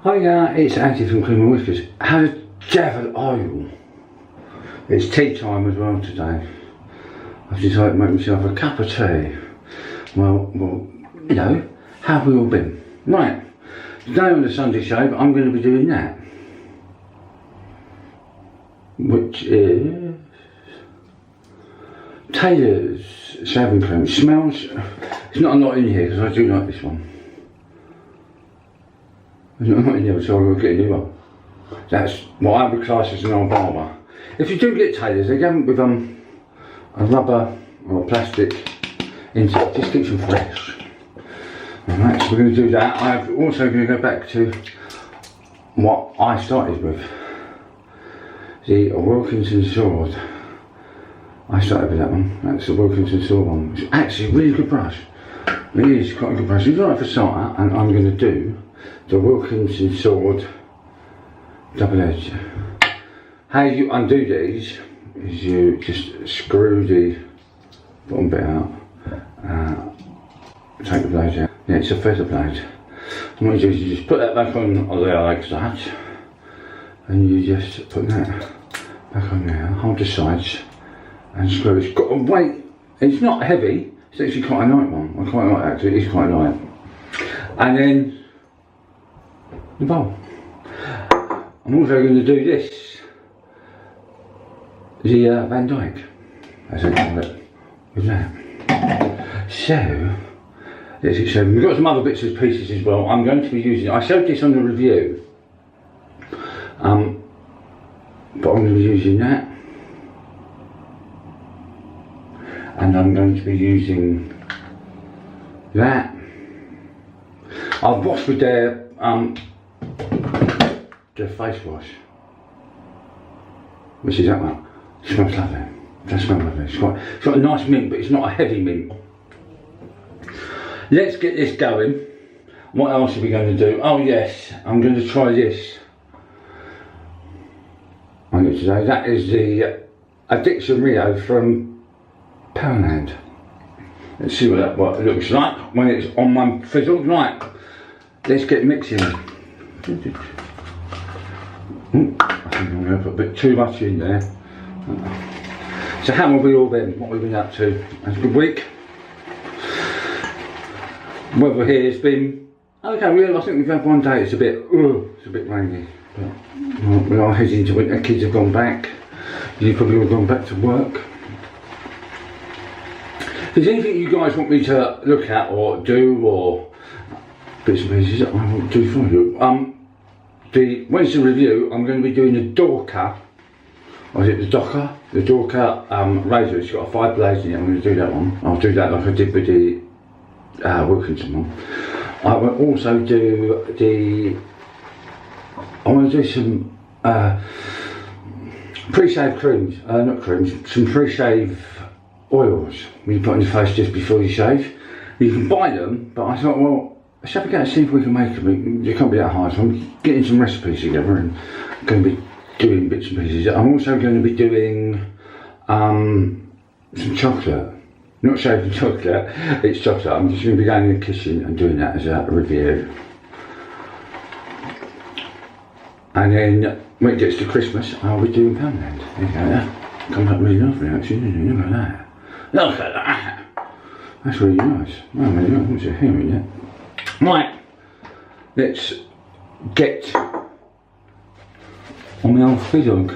Hi, it's Andy from Grooming Whiskers. How the devil are you? It's tea time as well today. I've decided to make myself a cup of tea. Well, you know, how have we all been? Right, today on the Sunday shave, I'm going to be doing that. Which is Taylor's shaving cream. It smells, it's not a lot in here because I do like this one. There's not in here, so I'll get a new one. That's what I would class as an old barber. If you do get Taylor's, they come with a rubber or a plastic insert, just keeps them fresh. Alright, so we're going to do that. I'm also going to go back to what I started with. The Wilkinson sword. I started with that one. That's the Wilkinson sword one. It's actually a really good brush. It is quite a good brush. It's alright for starter, and I'm going to do the Wilkinson sword double edge. How you undo these is you just screw the bottom bit out, take the blade out. Yeah, it's a feather blade. And what you do is you just put that back on there like that, and you just put that back on there, hold the sides and screw. It's got a weight, it's not heavy, it's actually quite a light one. I quite like that because it is quite light. And then the bowl. I'm also going to do this, the Van Dyke, as I call it, with that. So, let's get shown. We've got some other bits and pieces as well. I'm going to be using, I showed this on the review, but I'm going to be using that. And I'm going to be using that. I've washed with their face wash, which is that one. It smells lovely. It does smell lovely. It's got a nice mint, but it's not a heavy mint. Let's get this going. What else are we going to do? Oh yes, I'm going to try this on it today. That is the Addiction Rio from Poundland. Let's see what it looks like when it's on my fizzle. Right, let's get mixing. I think I'm going to put a bit too much in there. So how have we all been? What have we been up to? It's a good week. Weather here has been okay. I think we've had one day. It's a bit rainy. But we are heading to winter. Kids have gone back. You probably all gone back to work. If there's anything you guys want me to look at or do, or bits and pieces that I will do for you. The Wednesday review, I'm going to be doing the Dorka, or is it the Docker? The Dorka razor. It's got 5 blades in it. I'm going to do that one. I'll do that like I did with the Wilkinson one. I will also do I want to do some pre-shave creams, not creams, some pre-shave oils you put on your face just before you shave. You can buy them, but I thought, well, let's have a go and see if we can make them. It can't be that hard, so I'm getting some recipes together and going to be doing bits and pieces. I'm also going to be doing some chocolate. Not shaving chocolate, it's chocolate. I'm just going to be going in the kitchen and doing that as a review. And then when it gets to Christmas, I'll be doing Poundland. There you go, that comes up really lovely actually, look at that. Look at that! That's really nice. Oh, really nice. What's your hair in there? Right, let's get on my old fiddle.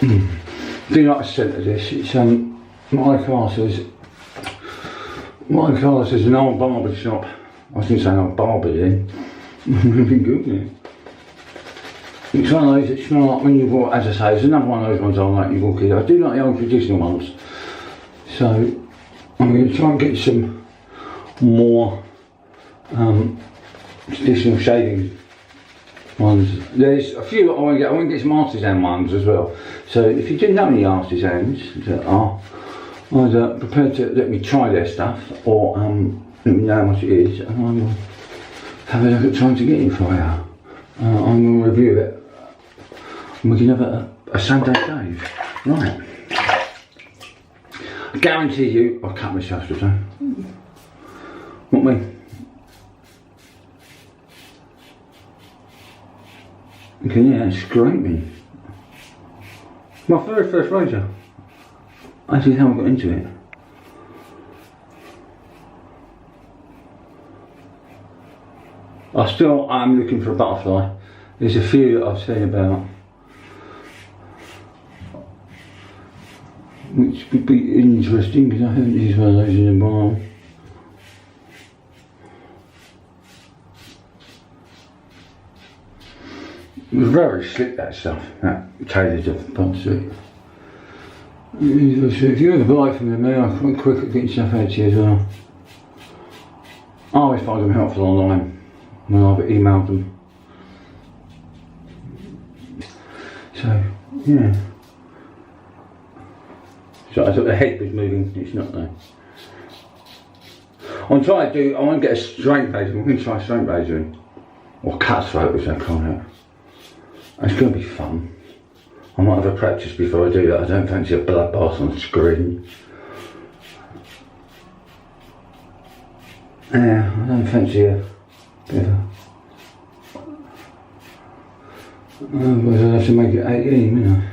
Do you like the scent of this? It's my class as an old barber shop. I was going to say an old barber then. Really good, yeah. It's one of those that smell like when you walk, as I say, it's another one of those ones I like you walk in. I do like the old traditional ones. So I'm going to try and get some more traditional shaving ones. There's a few I want to get some artisan ones as well. So if you do know any artisans that are either prepared to let me try their stuff or let me know how much it is, and I will have a look at trying to get it for you. I'm going to review it and we can have a Sunday shave. Right. I guarantee you, I'll cut myself today. What me? Can you scrape me? My very first razor. Actually, how I got into it. I'm looking for a butterfly. There's a few that I've seen about, which would be interesting because I haven't used one of those in a while. It was very slick, that stuff, that tailored of bodysuit. If you ever buy it from them, I'm quite quick at getting stuff out to you as well. I always find them helpful online when I've emailed them. So, yeah. So I thought the head was moving, it's not though. I'm trying to do, I want to get a straight razor. I'm going to try straight razoring. Or cutthroat as they call it. It's going to be fun. I might have a practice before I do that. I don't fancy a bloodbath on screen. Yeah, I don't fancy a bit of a... Otherwise I'll have to make it 18, wouldn't I?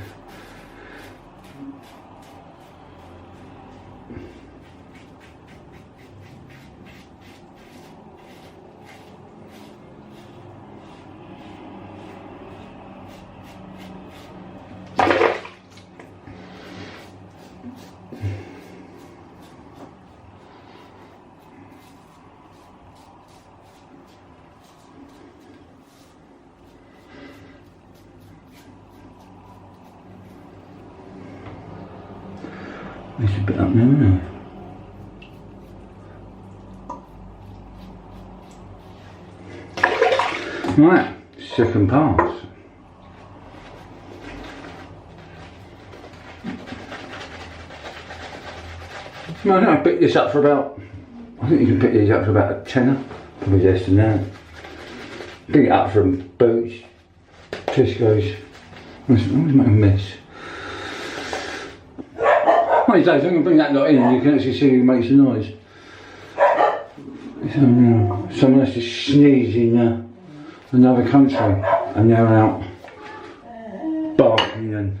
It's a bit up now, isn't it? Right, second pass. No, I picked this up for about, I think you can pick these up for about a tenner, probably less than that. Pick it up from Boots, Tesco's. I always make a mess. One of these days I'm going to bring that lot in and you can actually see who makes the noise. Someone has to sneeze in another country and they're out barking and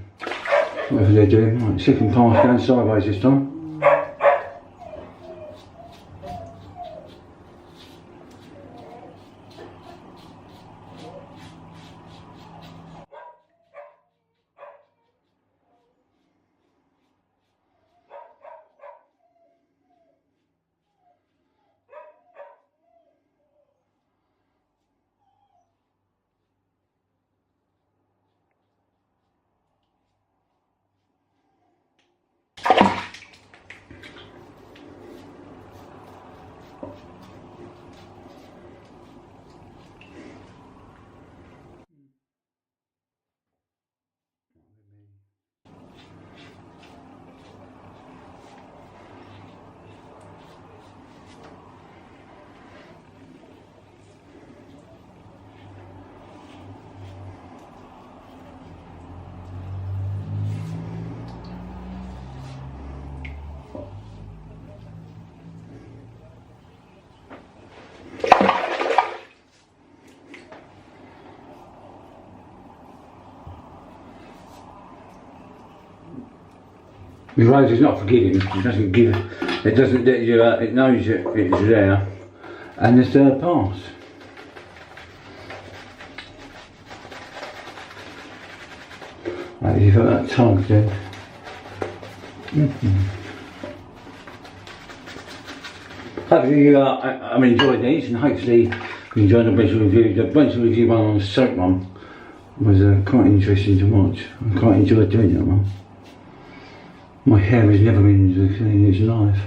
whatever they're doing. Right, second pass going sideways this time. The razor's not forgiving, it doesn't give, it doesn't let you out, it knows it's there. And the third pass. Right, you've got that tug then. Hopefully you enjoyed these and hopefully you enjoyed the bench review. The bench review one on the soap one was quite interesting to watch. I quite enjoyed doing that one. My hair has never been as clean as life.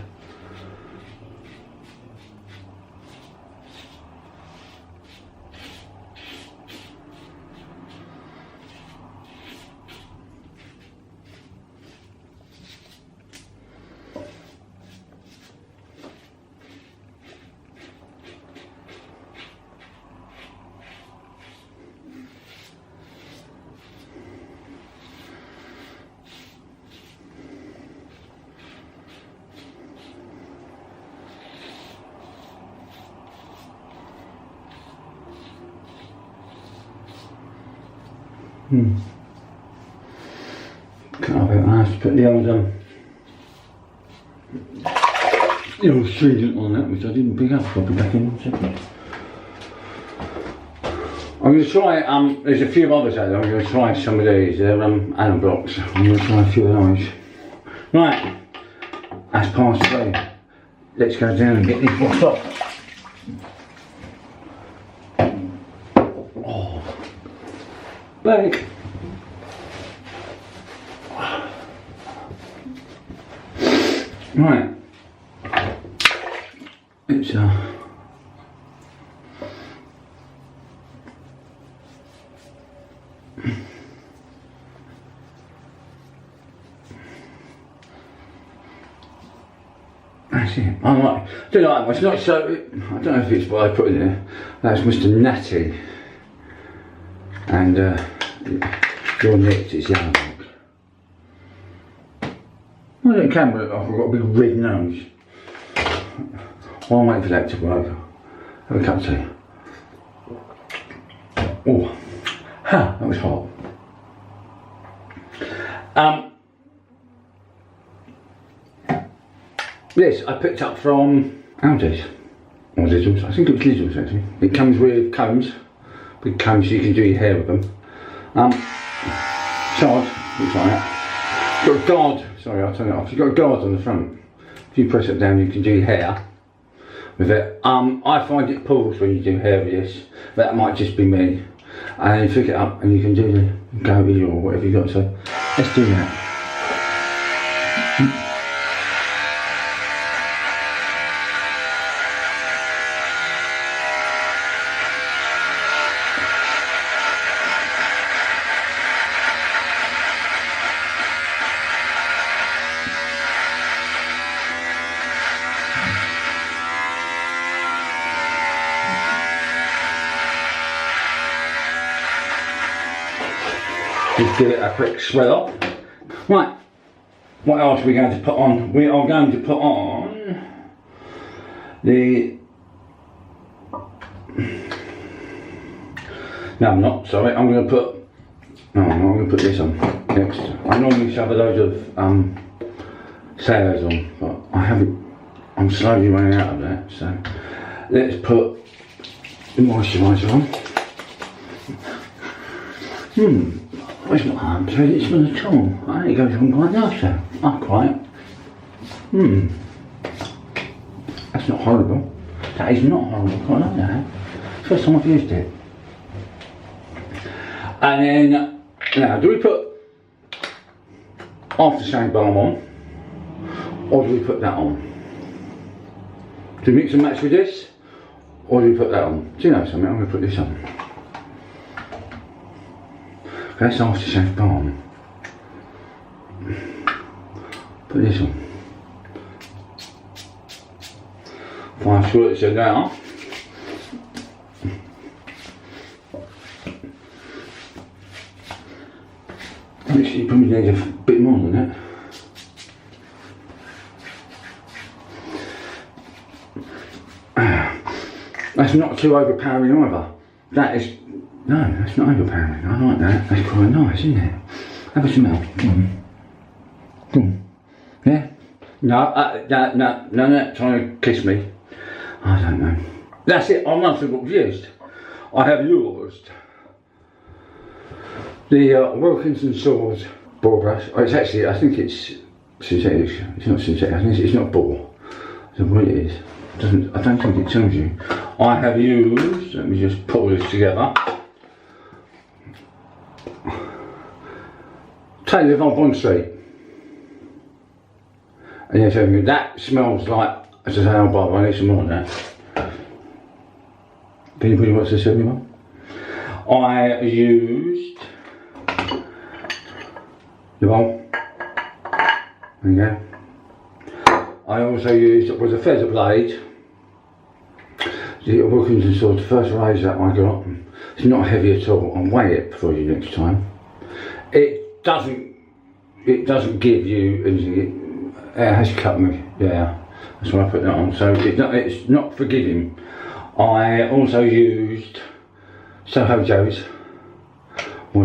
Cut off it. I have to put the old stringent on that, which I didn't pick up. I'll be back in a second. I'm going to try, there's a few others out there. I'm going to try some of these. They're Allen blocks. I'm going to try a few of those. Right, that's past 3. Let's go down and get these washed off. Oh, back. Right, it's that's it. I do like it. It's not so. I don't know if it's what I put in there. That's Mr. Natty, and your next is yellow. Well, it can work. I've got a big red nose. I'll wait for that to work. Have a cup of tea. Oh, ha! That was hot. This I picked up from Aldi's, or Lidl's. I think it was Lidl's actually. It comes with combs, big combs, so you can do your hair with them. Charge, looks like that. Got a guard. Sorry, I'll turn it off. You've got a guard on the front. If you press it down, you can do your hair with it. I find it pulls when you do hair with this. That might just be me. And you pick it up and you can do the goatee or whatever you got. So let's do that. Just give it a quick swell off. Right, what else are we going to put on? We are going to put on the... No, I'm not, sorry. I'm going to put... No, I'm going to put this on next. I normally shove a load of sayers on, but I haven't... I'm slowly running out of that, so let's put the moisturiser on. It's not hard to it smell at all. I think it goes on quite nice though. I quite. That's not horrible. That is not horrible. I quite like that. First time I've used it. And then, now, do we put aftershave balm on? Or do we put that on? Do we mix and match with this? Or do we put that on? Do you know something? I'm going to put this on. That's aftershave balm. Put this on. 5 squirts in there. Actually, you probably need a bit more than that. That's not too overpowering either. That is. No, that's not overpowering. I like that. That's quite nice, isn't it? Have a smell. Yeah? No, trying to kiss me. I don't know. That's it. I must have used. I have used the Wilkinson Swords ball brush. Oh, it's actually, I think it's synthetic. It's not synthetic. I think it's not ball. So what it is. I don't think it tells you. I have used. Let me just pull this together. Take the Von Street. And yes, that smells like, as I say, oh, Bob, I need some more than that. If anybody wants to send me one. I used the bowl. There you go. I also used, it was a feather blade. The Wilkinson Sword, the first razor I got. It's not heavy at all. I'll weigh it for you next time. It doesn't give you anything. It has cut me. Yeah, that's why I put that on. So it's not forgiving. I also used Soho Joe's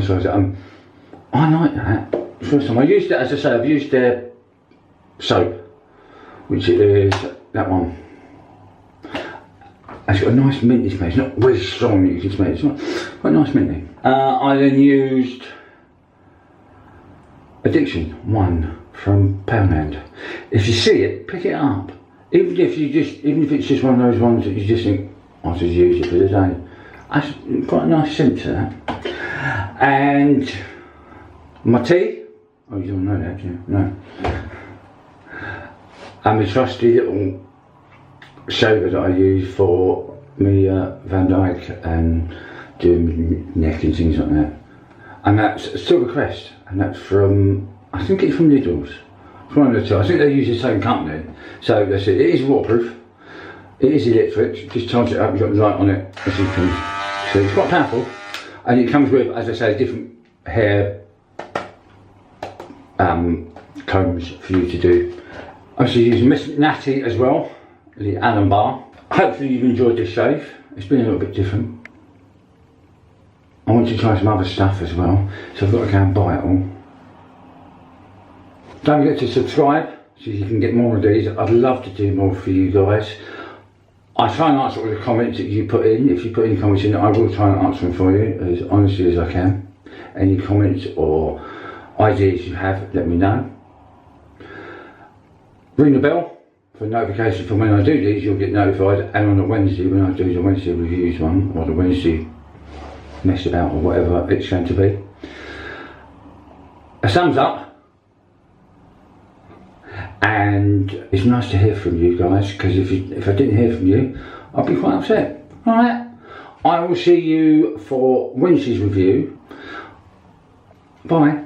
moisturiser. I like that. First time I used it, as I say, I've used their soap, which is that one. It's got a nice minty smell. It's not really strong, you can smell it. It's quite nice minty. I then used Addiction 1 from Poundland. If you see it, pick it up. Even if it's just one of those ones that you just think, I'll just use it for the day. That's quite a nice scent to that. And my tea. Oh, you don't know that, do you? No. And my trusty little shaver that I use for me Van Dyke and doing neck and things like that. And that's Silver Crest, and that's from, I think it's from Lidl's. It's one of the two. I think they use the same company. So that's it. It is waterproof. It is electric. Just charge it up. You've got the light on it, as you can see. It's quite powerful, and it comes with, as I say, different hair combs for you to do. I'm also using Miss Natty as well, the Allen Bar. Hopefully you've enjoyed this shave. It's been a little bit different. I want to try some other stuff as well, so I've got to go and buy it all. Don't forget to subscribe so you can get more of these. I'd love to do more for you guys. I try and answer all the comments that you put in. If you put any comments in, I will try and answer them for you as honestly as I can. Any comments or ideas you have, let me know. Ring the bell for notification from when I do these. You'll get notified, and on a Wednesday when I do the Wednesday reviews one, or the Wednesday mess about, or whatever it's going to be. A thumbs up. And it's nice to hear from you guys, because if I didn't hear from you, I'd be quite upset. Alright, I will see you for Wednesday's review. Bye.